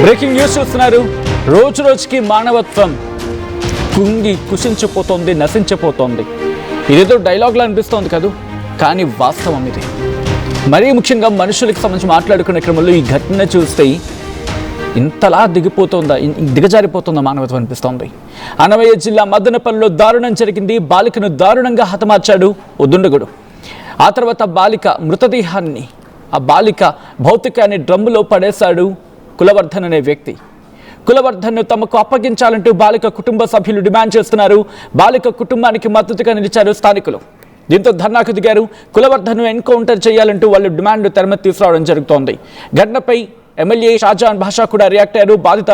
Breaking news చూస్తున్నారు. రోజు రోజుకి మానవత్వం కుంగి కుషించిపోతోంది, నశించిపోతోంది. ఇదేదో డైలాగ్లా అనిపిస్తోంది కాదు, కానీ వాస్తవం ఇది. మరీ ముఖ్యంగా మనుషులకు సంబంధించి మాట్లాడుకునే క్రమంలో ఈ ఘటన చూస్తే ఇంతలా దిగజారిపోతుందా మానవత్వం అనిపిస్తోంది. అన్నమయ్య జిల్లా మదనపల్లిలో దారుణం జరిగింది. బాలికను దారుణంగా హతమార్చాడు ఓ దుండగుడు. ఆ తర్వాత బాలిక మృతదేహాన్ని, ఆ బాలిక భౌతికాన్ని డ్రమ్ములో పడేశాడు కులవర్ధన్ అనే వ్యక్తి. కులవర్ధన్ను తమకు అప్పగించాలంటూ బాలిక కుటుంబ సభ్యులు డిమాండ్ చేస్తున్నారు. బాలిక కుటుంబానికి మద్దతుగా నిలిచారు స్థానికులు. దీంతో ధర్నాకు దిగారు. కులవర్ధన్ను ఎన్కౌంటర్ చేయాలంటూ వాళ్ళు డిమాండ్ తెరమతి తీసుకురావడం జరుగుతోంది. ఘటనపై ఎమ్మెల్యే షాజహాన్ బాషా కూడా రియాక్ట్ అయ్యారు. బాధిత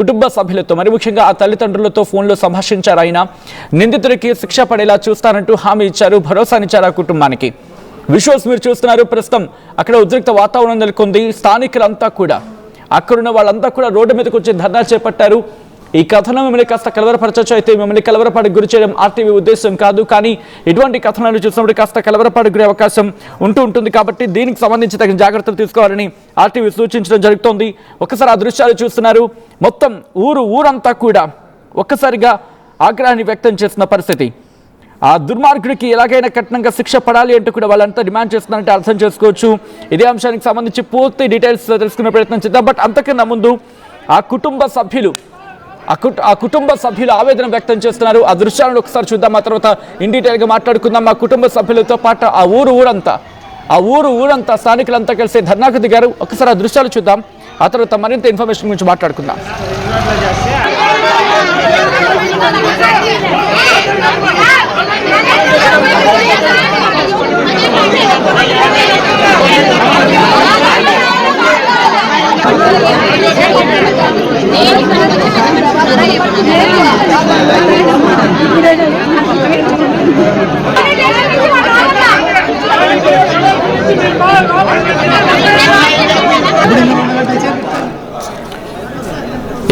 కుటుంబ సభ్యులతో, మరి ముఖ్యంగా ఆ తల్లిదండ్రులతో ఫోన్లో సంభాషించారు. ఆయన నిందితుడికి శిక్ష పడేలా చూస్తానంటూ హామీ ఇచ్చారు, భరోసానిచ్చారు ఆ కుటుంబానికి. విజువల్స్ మీరు చూస్తున్నారు. ప్రస్తుతం అక్కడ ఉద్రిక్త వాతావరణం నెలకొంది. స్థానికులంతా కూడా, అక్కడున్న వాళ్ళంతా కూడా రోడ్డు మీదకి వచ్చి ధర్నా చేపట్టారు. ఈ కథనం మిమ్మల్ని కాస్త కలవరపరచచ్చు, అయితే మిమ్మల్ని కలవరపాటుకు గురి చేయడం ఆర్టీవీ ఉద్దేశం కాదు. కానీ ఇటువంటి కథనాలు చూసినప్పుడు కాస్త కలవరపాటుకు గురే అవకాశం ఉంటుంది. కాబట్టి దీనికి సంబంధించి తగిన జాగ్రత్తలు తీసుకోవాలని ఆర్టీవీ సూచించడం జరుగుతోంది. ఒకసారి ఆ దృశ్యాలు చూస్తున్నారు. మొత్తం ఊరంతా కూడా ఒక్కసారిగా ఆగ్రహాన్ని వ్యక్తం చేస్తున్న పరిస్థితి. ఆ దుర్మార్గుడికి ఎలాగైనా కఠినంగా శిక్ష పడాలి అంటూ కూడా వాళ్ళంతా డిమాండ్ చేస్తున్నారంటే అర్థం చేసుకోవచ్చు. ఇదే అంశానికి సంబంధించి పూర్తి డీటెయిల్స్ తెలుసుకునే ప్రయత్నం చేద్దాం. బట్ అంతకన్నా ముందు ఆ కుటుంబ సభ్యులు ఆవేదన వ్యక్తం చేస్తున్నారు. ఆ దృశ్యాలను ఒకసారి చూద్దాం, ఆ తర్వాత ఇన్ డీటెయిల్గా మాట్లాడుకుందాం. ఆ కుటుంబ సభ్యులతో పాటు ఆ ఊరంతా స్థానికులంతా కలిసి ధర్నాకు దిగారు. ఒకసారి ఆ దృశ్యాలు చూద్దాం, ఆ తర్వాత మరింత ఇన్ఫర్మేషన్ గురించి మాట్లాడుకుందాం.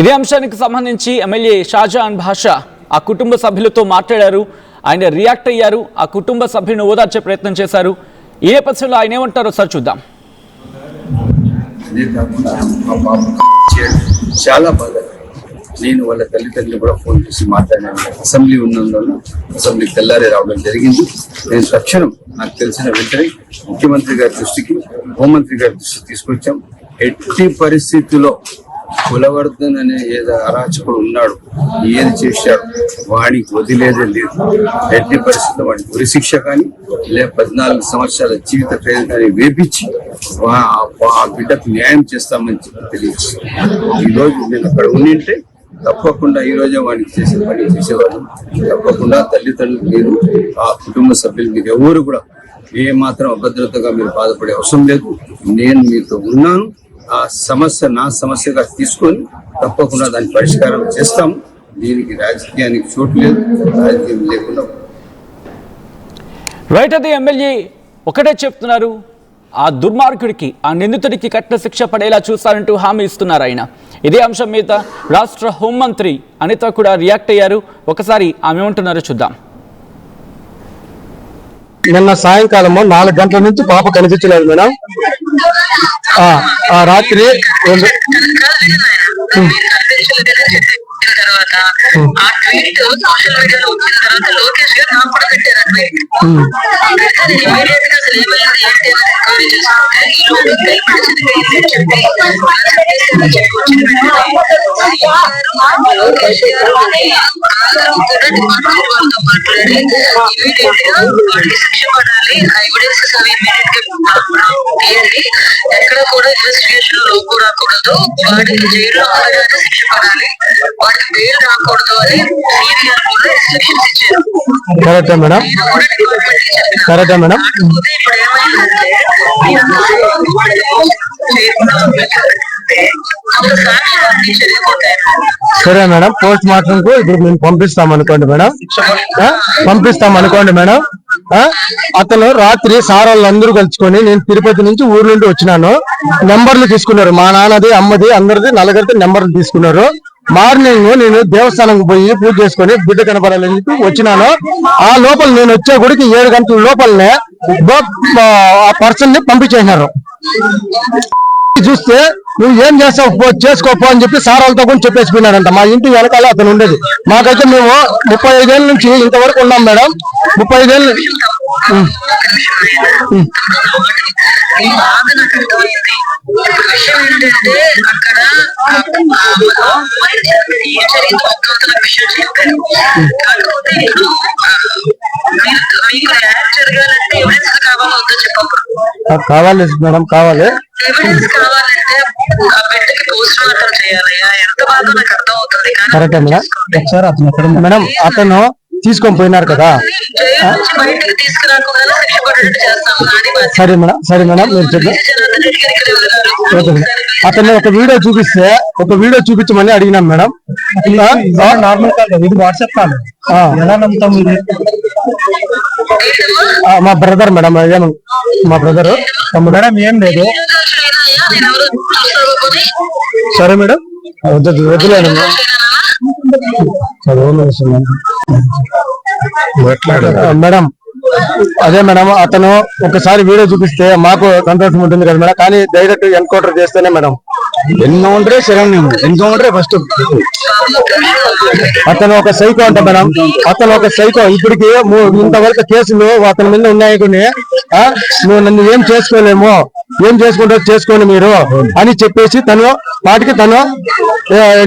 ఇదే అంశానికి సంబంధించి ఎమ్మెల్యే షాజహాన్ బాషా ఆ కుటుంబ సభ్యులతో మాట్లాడారు. ఆయన రియాక్ట్ అయ్యారు. ఆ కుటుంబ సభ్యులను ఓదార్చే ప్రయత్నం చేశారు. ఈ నేపథ్యంలో ఆయన ఏమంటారో సార్ చూద్దాం. చాలా బాగా నేను వాళ్ళ తల్లిదండ్రులు కూడా ఫోన్ చేసి మాట్లాడాను. అసెంబ్లీ ఉన్నందువల్ల అసెంబ్లీకి తెల్లారే రావడం జరిగింది. నేను తక్షణం నాకు తెలిసిన వెంటనే ముఖ్యమంత్రి గారి దృష్టికి, హోంమంత్రి గారి దృష్టికి తీసుకొచ్చాం. ఎట్టి పరిస్థితుల్లో కులవర్ధన్ అనే ఏదో అరాచకుడు ఉన్నాడు, ఏది చేశాడు వాడికి వదిలేదే లేదు. ఎట్టి పరిస్థితుల్లో వాడికి ఉరిశిక్ష కానీ, లేదా 14 సంవత్సరాల జీవిత ఖైదు కానీ వేపించి ఆ బిడ్డకు న్యాయం చేస్తామని తెలియజేస్తాను. ఈరోజు నేను అక్కడ ఉండింటే తప్పకుండా ఈ రోజే వాడికి చేసే పని చేసేవాళ్ళు. తప్పకుండా తల్లిదండ్రులు మీరు, ఆ కుటుంబ సభ్యులు మీరు ఎవరు కూడా ఏ మాత్రం అభద్రతగా మీరు బాధపడే అవసరం లేదు. నేను మీతో ఉన్నాను. ఆ సమస్య నా సమస్యగా తీసుకొని తప్పకుండా దాని పరిష్కారం చేస్తాము. దీనికి రాజకీయానికి చోటు లేదు, రాజకీయం లేకుండా. రైట్, అది ఎమ్మెల్యే ఒకటే చెప్తున్నారు. ఆ దుర్మార్గుడికి, ఆ నిందితుడికి కఠిన శిక్ష పడేలా చూస్తారంటూ హామీ ఇస్తున్నారు ఆయన. ఇదే అంశం మీద రాష్ట్ర హోంమంత్రి అనిత కూడా రియాక్ట్ అయ్యారు. ఒకసారి ఆమె ఏమంటున్నారో చూద్దాం. నిన్న సాయంకాలము 4 గంటల నుంచి పాప కనిపించలేదు మేడం. రాత్రి తర్వాత ఆ ట్వీట్ సోషల్ మీడియాలో వచ్చిన తర్వాత లోకేష్ గారు నాకు కూడా పెట్టారు. ఇమీడియట్ గా అసలు ఏమైంది ఏంటి అని ఎంక్వైరీ చేసుకుంటే ఈ లోపు చెప్పి లోకేష్ గారు డిపార్ట్మెంట్ వాళ్ళతో మాట్లాడి ఇమీడియట్ గా వాడికి శిక్ష పడాలి, ఆ ఎవిడెన్సెస్ అవి ఇమీడియట్ గా తీయాలి, ఎక్కడ కూడా ఇన్వెస్టిగేషన్ లోపు రాకూడదు, వాడికి జైల్లో ఉండగానే శిక్ష పడాలి, వాడికి బెయిల్ రాకూడదు అని సిబిఐ కూడా ఇన్స్ట్రక్షన్స్ ఇచ్చారు. కరెక్టా మేడం? కరెక్టా మేడం? ఇప్పుడు ఏమైందంటే సరే మేడం, పోస్ట్ మార్టం కు ఇప్పుడు మేము పంపిస్తాం అనుకోండి మేడం. అతను రాత్రి సార్ వాళ్ళందరూ కలుసుకొని, నేను తిరుపతి నుంచి ఊరు నుండి వచ్చినాను, నెంబర్లు తీసుకున్నారు. మా నాన్నది, అమ్మది, అందరిది, నలుగురిది నెంబర్లు తీసుకున్నారు. మార్నింగ్ నేను దేవస్థానం పోయి పూజ చేసుకుని బిడ్డ కనపడాలని చెప్పి వచ్చినాను. ఆ లోపల నేను వచ్చే గుడికి 7 గంటల లోపలనే ఆ పర్సన్ ని పంపించేసినారు. చూస్తే నువ్వు ఏం చేస్తావు చేసుకోపో అని చెప్పి సార్ వాళ్ళతో కూడా చెప్పేసిపోయినాడంట. మా ఇంటి వెనకాల అతను ఉండేది. మాకైతే మేము 35 ఏళ్ళ నుంచి ఇంతవరకు ఉన్నాం మేడం. 35 ఏళ్ళు విషయం ఏంటంటే అక్కడ విషయం చెప్పారు. కాకపోతే ఇప్పుడు మీకు యాడ్ జరగాలంటే ఎవిడెన్స్ కావాలో వద్దో చెప్పప్పుడు కావాలి మేడం, కావాలి. ఎవిడెన్స్ కావాలంటే ఆ బిడ్డకి పోస్ట్ మార్టం చేయాలయ్యా. ఎంత బాగా నాకు అర్థం అవుతుంది. కరెక్టే మేడం. ఒకసారి అతను మేడం అతను తీసుకొని పోయినారు కదా. జైలు నుంచి బయటకు తీసుకురాకుండా శిక్ష పడేటట్టు చేస్తాము. నాది బాధ్యత. సరే మేడం, సరే మేడం, మీరు చెప్పండి. అతన్ని ఒక వీడియో చూపించమని అడిగినాం మేడం. నార్మల్ కాల్, ఇది వాట్సాప్ కాల్. ఎలా నమ్ముతాం? మా బ్రదర్ మేడం, మా బ్రదర్ మేడం. ఏం లేదు. సరే మేడం, వద్దులేను మేడం. అదే మేడం, అతను ఒకసారి వీడియో చూపిస్తే మాకు సంతోషం ఉంటుంది కదా మేడం. కానీ డైరెక్ట్ ఎన్కౌంటర్ చేస్తేనే మేడం. ఎన్కౌంటరే శరణ్యం, ఎన్కౌంటరే ఫస్ట్. అతను ఒక సైకో అంట మేడం. అతను ఒక సైకో. ఇప్పటికి ఇంతవరకు కేసులు అతని మీద ఉన్నాయి. కొన్ని నువ్వు నన్ను ఏం చేసుకోలేము, ఏం చేసుకుంటారో చేసుకోండి మీరు అని చెప్పేసి తను వాటికి తను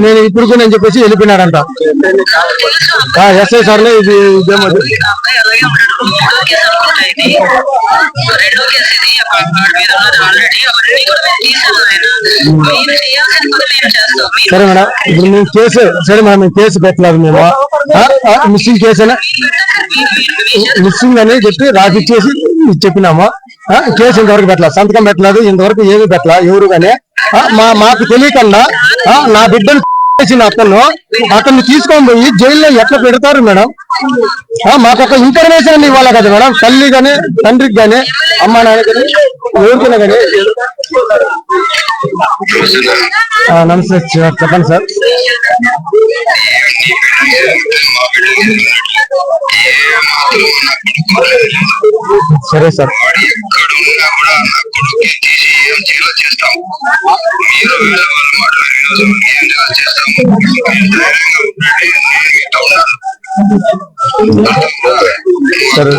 నేను ఇప్పుడు నేను చెప్పేసి వెళ్ళిపోయినాడంట. ఎస్ఐ సార్లే ఇది ఇదేమో సరే మేడం. ఇప్పుడు మేము కేసు మేము కేసు పెట్టలేదు. మేము మిస్సింగ్ కేసు మిస్సింగ్ అని చెప్పి రాసిచ్చేసి చెప్పినాము. కేసు ఇంతవరకు పెట్టలేదు, సంతకం పెట్టలేదు, ఇంతవరకు ఏమీ పెట్టలేదు ఎవరు. కానీ మాకు తెలియకుండా నా బిడ్డను చేసిన అతన్ని తీసుకొని పోయి జైల్లో ఎట్లా పెడతారు మేడం? మాకు ఒక ఇన్ఫర్మేషన్ ఇవ్వాలి కదా మేడం. తల్లి గాని తండ్రికి గాని అమ్మ నాన్న కానీ ఎవరికైనా కానీ. నమస్తే చెప్పండి సార్. సరే సార్. సరే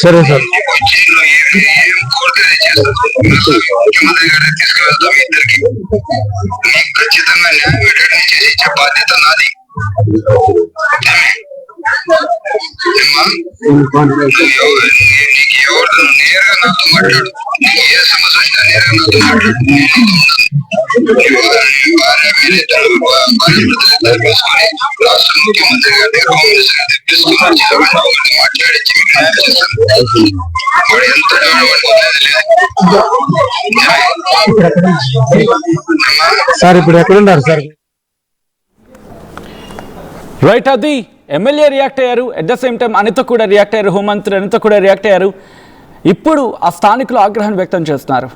సరే సార్. ముఖ్యమంత్రి గారికి తీసుకువెళ్తాం. ఇద్దరికి మీకు ఖచ్చితంగా న్యాయం చేసి ఇచ్చే బాధ్యత నాది. నీకు ఎవరు నేరుగా నాతో మాట్లాడు. నీకు ఏ సమస్య వచ్చినా నేరుగా నాతో మాట్లాడు. భార్య మీరిద్దరు తీసుకొని రాష్ట్ర ముఖ్యమంత్రి గారి హోమ్ మినిస్టర్ తెప్పించుకుని మాట్లాడించి మీకు న్యాయం చేస్తాను. వాడు ఎంత సార్ ఇప్పుడు ఎక్కడున్నారు సార్? రైట్, అది ఎమ్మెల్యే రియాక్ట్ అయ్యారు. At the same time Anitha కూడా రియాక్ట్ అయ్యారు. హోంమంత్రి అనిత కూడా రియాక్ట్ అయ్యారు. ఇప్పుడు ఆ స్థానికులు ఆగ్రహాన్ని వ్యక్తం చేస్తున్నారు.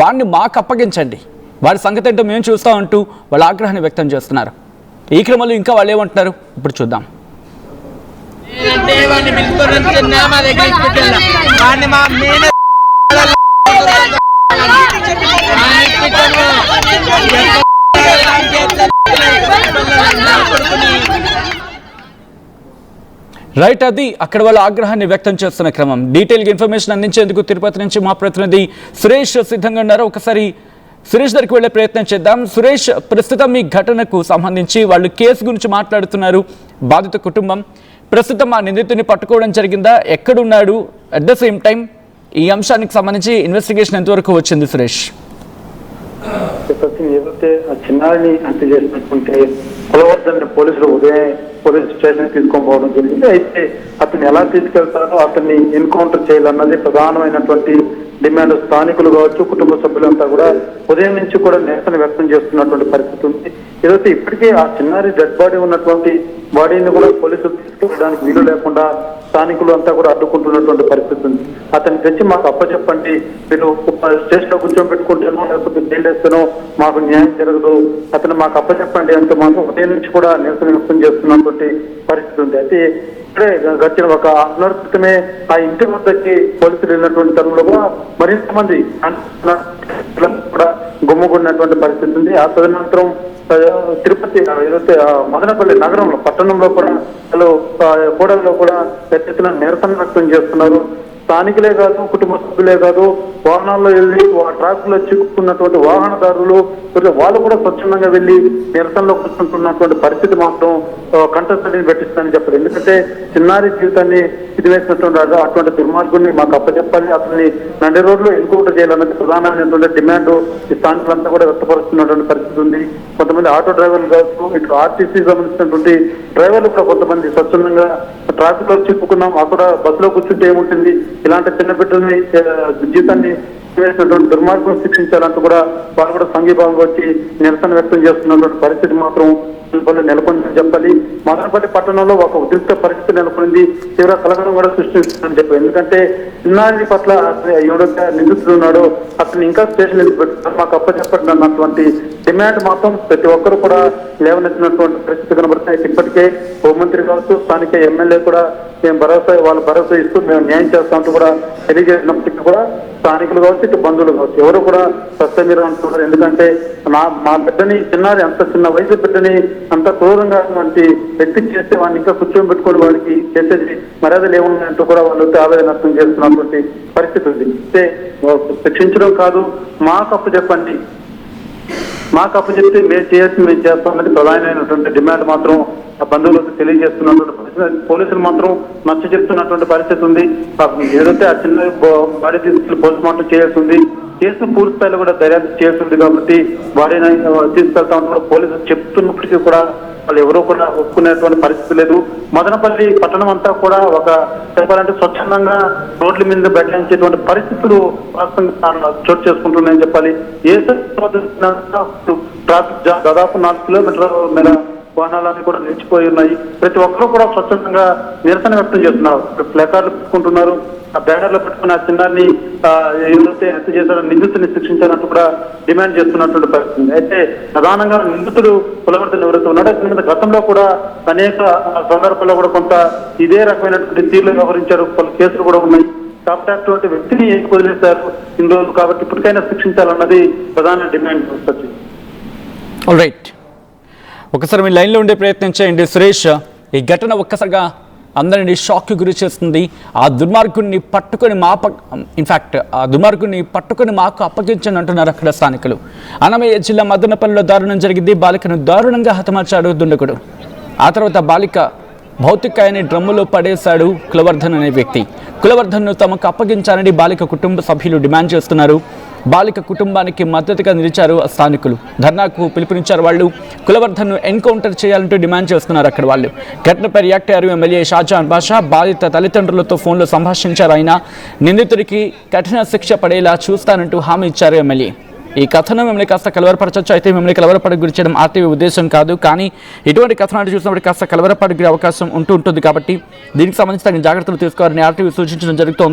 వాడిని మాకు అప్పగించండి, వాడి సంగతి ఏంటో మేము చూస్తూ ఉంటూ వాళ్ళ ఆగ్రహాన్ని వ్యక్తం చేస్తున్నారు. ఈ క్రమంలో ఇంకా వాళ్ళు ఏమంటున్నారు ఇప్పుడు చూద్దాం. రైట్, అది అక్కడ వాళ్ళ ఆగ్రహాన్ని వ్యక్తం చేస్తున్న క్రమం. డీటెయిల్గా ఇన్ఫర్మేషన్ అందించేందుకు తిరుపతి నుంచి మా ప్రతినిధి సురేష్ సిద్ధంగా ఉన్నారు. ఒకసారి సురేష్ దగ్గరికి వెళ్ళే ప్రయత్నం చేద్దాం. సురేష్, ప్రస్తుతం ఈ ఘటనకు సంబంధించి వాళ్ళు కేసు గురించి మాట్లాడుతున్నారు. బాధిత కుటుంబం ప్రస్తుతం ఆ నిందితుని పట్టుకోవడం జరిగిందా, ఎక్కడున్నాడు? అట్ ద సేమ్ టైం ఈ అంశానికి సంబంధించి ఇన్వెస్టిగేషన్ ఎంతవరకు వచ్చింది సురేష్? ఏదైతే ఆ చిన్నారిని హత్య చేసినట్టుంటే కులవర్ధన్ పోలీసులు ఉదయం పోలీస్ స్టేషన్ తీసుకొని పోవడం జరిగింది. అయితే అతన్ని ఎలా తీసుకెళ్తారో అతన్ని ఎన్కౌంటర్ చేయాలన్నది ప్రధానమైనటువంటి డిమాండ్. స్థానికులు కావచ్చు, కుటుంబ సభ్యులంతా కూడా ఉదయం నుంచి కూడా నిరసన వ్యక్తం చేస్తున్నటువంటి పరిస్థితి ఉంది. ఏదైతే ఇప్పటికే ఆ చిన్నారి డెడ్ బాడీ ఉన్నటువంటి బాడీని కూడా పోలీసులు తీసుకెళ్ళడానికి వీలు లేకుండా స్థానికులు అంతా కూడా అడ్డుకుంటున్నటువంటి పరిస్థితి ఉంది. అతన్ని తెచ్చి మాకు అప్పచెప్పండి, మీరు స్టేషన్ లో కూర్చోబెట్టుకుంటేనో లేకపోతే జైలు వేస్తేనో మాకు న్యాయం జరగదు, అతను మాకు అప్పచెప్పండి అంటూ మాకు ఉదయం నుంచి కూడా నిరసన వ్యక్తం చేస్తున్నటువంటి పరిస్థితి ఉంది. అయితే ఇప్పుడే గడిచిన ఒక అన్నర క్రితమే ఆ ఇంటి వద్దకి పోలీసులు వెళ్ళినటువంటి తరుణంలో కూడా మరింత మంది కూడా గుమ్మగున్నటువంటి పరిస్థితి ఉంది. ఆ తదనంతరం తిరుపతి ఏదైతే మదనపల్లి నగరంలో పట్టణంలో కూడా కూడలిలో కూడా పెద్ద ఎత్తున నిరసన వ్యక్తం చేస్తున్నారు. స్థానికులే కాదు, కుటుంబ సభ్యులే కాదు, వాహనాల్లో వెళ్ళి ట్రాఫిక్ లో చిక్కుకున్నటువంటి వాహనదారులు వాళ్ళు కూడా స్వచ్ఛందంగా వెళ్ళి నిరసనలో కూర్చుంటున్నటువంటి పరిస్థితి మాత్రం కంటస్థితిని పెట్టిస్తుందని చెప్పారు. ఎందుకంటే చిన్నారి జీవితాన్ని ఇది వేసినటువంటి అటువంటి దుర్మార్గుడిని మాకు అప్పచెప్పాలి, అతన్ని నండి రోడ్లో ఎన్కౌంటర్ చేయాలన్నది ప్రధానమైనటువంటి డిమాండ్ ఈ స్థానికులంతా కూడా వ్యక్తపరుస్తున్నటువంటి పరిస్థితి ఉంది. కొంతమంది ఆటో డ్రైవర్లు కావచ్చు, ఇటు ఆర్టీసీ సంబంధించినటువంటి డ్రైవర్లు కూడా కొంతమంది స్వచ్ఛందంగా ట్రాఫిక్ లో చిక్కుకున్నాం, అక్కడ బస్సులో కూర్చుంటే ఏముంటుంది, ఇలాంటి చిన్న బిడ్డల్ని జీవితాన్ని వేసినటువంటి దుర్మార్గం శిక్షించాలంటూ కూడా వాళ్ళు కూడా సంఘీభావంగా వచ్చి నిరసన వ్యక్తం చేస్తున్నటువంటి పరిస్థితి మాత్రం నెలకొందని చెప్పాలి. మదనపల్లి పట్టణంలో ఒక ఉద్రిక్త పరిస్థితి నెలకొంది, తీవ్ర కలకలం కూడా సృష్టిస్తుందని చెప్పాలి. ఎందుకంటే చిన్నారి పట్ల ఎవరైతే నిందితుడు ఉన్నాడో అతను ఇంకా స్టేషన్ ఎందుకు పెట్టుకున్నారు, మాకు అప్పచెప్పండి అన్నటువంటి డిమాండ్ మాత్రం ప్రతి ఒక్కరు కూడా లేవనెత్తినటువంటి పరిస్థితి కనబడుతున్నాయి. ఇప్పటికే హోంమంత్రి కావచ్చు, స్థానిక ఎమ్మెల్యే కూడా మేము భరోసా ఇస్తూ మేము న్యాయం చేస్తామంటూ కూడా తెలియజేసినప్పటికీ కూడా స్థానికులు కావచ్చు, ఇటు బంధువులు కావచ్చు, ఎవరు కూడా సత్యమీర అంటున్నారు. ఎందుకంటే మా బిడ్డని చిన్నారి అంత చిన్న వయసు బిడ్డని అంత క్రూరంగా వ్యక్తి చేస్తే వాడిని ఇంకా కూర్చొని పెట్టుకుని వాడికి చేసేది మర్యాదలు ఏమున్నాయంటూ కూడా వాళ్ళు ఆవేదన వ్యక్తం చేస్తున్నటువంటి పరిస్థితి ఉంది. అంటే శిక్షించడం కాదు, మాకు అప్పు చెప్పండి, మాకు అప్పు చెప్తే మేము చేస్తామని ప్రధానమైనటువంటి డిమాండ్ మాత్రం ఆ బంధువులకు తెలియజేస్తున్నటువంటి పరిస్థితి. పోలీసులు మాత్రం నచ్చ చెప్తున్నటువంటి పరిస్థితి ఉంది. ఏదైతే ఆ చిన్న బాడీ తీసుకెళ్లి పోస్ట్ మార్టం చేయాల్సింది, కేసును పూర్తి స్థాయిలో కూడా దర్యాప్తు చేస్తుంది కాబట్టి బాడీని తీసుకెళ్తామని పోలీసులు చెప్తున్నప్పటికీ కూడా వాళ్ళు ఎవరూ కూడా ఒప్పుకునేటువంటి పరిస్థితి లేదు. మదనపల్లి పట్టణం అంతా కూడా ఒక చెప్పాలంటే స్వచ్ఛందంగా రోడ్ల మీద బెట్టించేటువంటి పరిస్థితులు వాస్తవంగా చోటు చేసుకుంటున్నాయని చెప్పాలి. ఏ ట్రాఫిక్ దాదాపు 4 కిలోమీటర్ల మేర వాహనాలన్నీ కూడా నిలిచిపోయి ఉన్నాయి. ప్రతి ఒక్కరూ కూడా స్వచ్ఛందంగా నిరసన వ్యక్తం చేస్తున్నారు, ప్లకార్డులు పెట్టుకుంటున్నారు, ఆ బ్యానర్లో పెట్టుకుని ఆ చిన్నారిని ఏదైతే హత్య చేశారో నిందితుడిని శిక్షించాలంటూ కూడా డిమాండ్ చేస్తున్నటువంటి పరిస్థితి. అయితే ప్రధానంగా నిందితుడు కులవర్ధన్ ఎవరైతే ఉన్నాడో గతంలో కూడా అనేక సందర్భాల్లో కూడా కొంత ఇదే రకమైనటువంటి తీర్లు వ్యవహరించారు, పలు కేసులు కూడా ఉన్నాయి. కాబట్టి అటువంటి వ్యక్తిని ఎందుకు వదిలేశారు ఇన్ని రోజులు, కాబట్టి ఇప్పటికైనా శిక్షించాలన్నది ప్రధాన డిమాండ్ వచ్చి. రైట్, ఒకసారి మీ లైన్లో ఉండే ప్రయత్నం చేయండి సురేష్. ఈ ఘటన ఒక్కసారిగా అందరినీ షాక్కి గురి చేస్తుంది. ఆ దుర్మార్గుడిని పట్టుకొని ఆ దుర్మార్గుడిని పట్టుకొని మాకు అప్పగించండి అంటున్నారు అక్కడ స్థానికులు. అన్నమయ్య జిల్లా మదనపల్లిలో దారుణం జరిగింది. బాలికను దారుణంగా హతమార్చాడు దుండగుడు. ఆ తర్వాత బాలిక భౌతికాయాన్ని డ్రమ్ములో పడేశాడు కులవర్ధన్ అనే వ్యక్తి. కులవర్ధన్ను తమకు అప్పగించాలని బాలిక కుటుంబ సభ్యులు డిమాండ్ చేస్తున్నారు. బాలిక కుటుంబానికి మద్దతుగా నిలిచారు స్థానికులు. ధర్నాకు పిలుపునిచ్చారు వాళ్ళు. కులవర్ధన్ను ఎన్కౌంటర్ చేయాలంటూ డిమాండ్ చేస్తున్నారు అక్కడ వాళ్ళు. ఘటనపై రియాక్ట్ అయ్యారు ఎమ్మెల్యే షాజహాన్ బాషా. బాధిత తల్లిదండ్రులతో ఫోన్లో సంభాషించారు ఆయన. నిందితుడికి కఠిన శిక్ష పడేలా చూస్తానంటూ హామీ ఇచ్చారు ఎమ్మెల్యే. ఈ కథనం మిమ్మల్ని కాస్త కలవరపరచవచ్చు, అయితే మిమ్మల్ని కలవరపడకు గురి చేయడం ఆర్టీవీ ఉద్దేశం కాదు, కానీ ఇటువంటి కథనాలు చూసినప్పుడు కాస్త కలవరపడే అవకాశం ఉంటుంది. కాబట్టి దీనికి సంబంధించి తగిన జాగ్రత్తలు తీసుకోవాలని ఆర్టీవీ సూచించడం జరుగుతోంది.